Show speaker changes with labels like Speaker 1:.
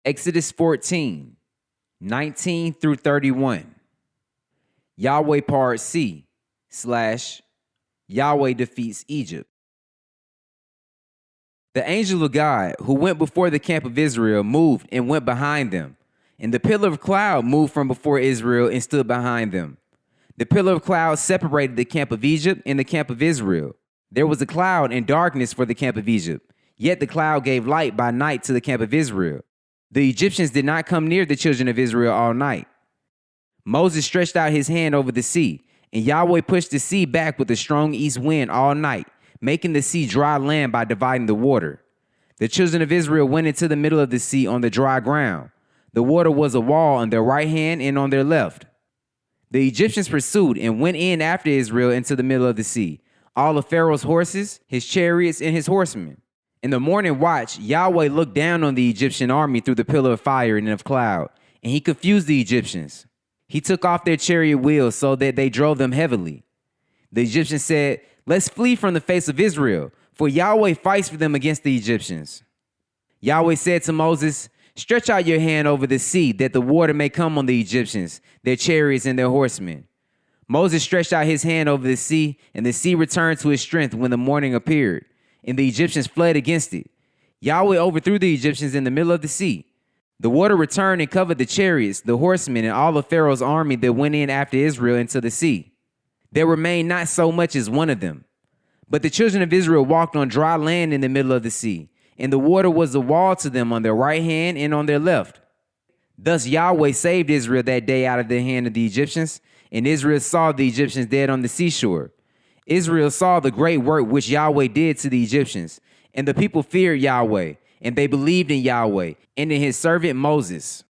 Speaker 1: Exodus 14, 19 through 31. Yahweh Part C / Yahweh defeats Egypt. The angel of God who went before the camp of Israel moved and went behind them. And the pillar of cloud moved from before Israel and stood behind them. The pillar of cloud separated the camp of Egypt and the camp of Israel. There was a cloud and darkness for the camp of Egypt, yet the cloud gave light by night to the camp of Israel. The Egyptians did not come near the children of Israel all night. Moses stretched out his hand over the sea, and Yahweh pushed the sea back with a strong east wind all night, making the sea dry land by dividing the water. The children of Israel went into the middle of the sea on the dry ground. The water was a wall on their right hand and on their left. The Egyptians pursued and went in after Israel into the middle of the sea, all of Pharaoh's horses, his chariots, and his horsemen. In the morning watch, Yahweh looked down on the Egyptian army through the pillar of fire and of cloud, and he confused the Egyptians. He took off their chariot wheels so that they drove them heavily. The Egyptians said, "Let's flee from the face of Israel, for Yahweh fights for them against the Egyptians." Yahweh said to Moses, "Stretch out your hand over the sea, that the water may come on the Egyptians, their chariots, and their horsemen." Moses stretched out his hand over the sea, and the sea returned to its strength when the morning appeared, and the Egyptians fled against it. Yahweh overthrew the Egyptians in the middle of the sea. The water returned and covered the chariots, the horsemen, and all of Pharaoh's army that went in after Israel into the sea. There remained not so much as one of them. But the children of Israel walked on dry land in the middle of the sea, and the water was a wall to them on their right hand and on their left. Thus Yahweh saved Israel that day out of the hand of the Egyptians, and Israel saw the Egyptians dead on the seashore. Israel saw the great work which Yahweh did to the Egyptians, and the people feared Yahweh, and they believed in Yahweh and in his servant Moses.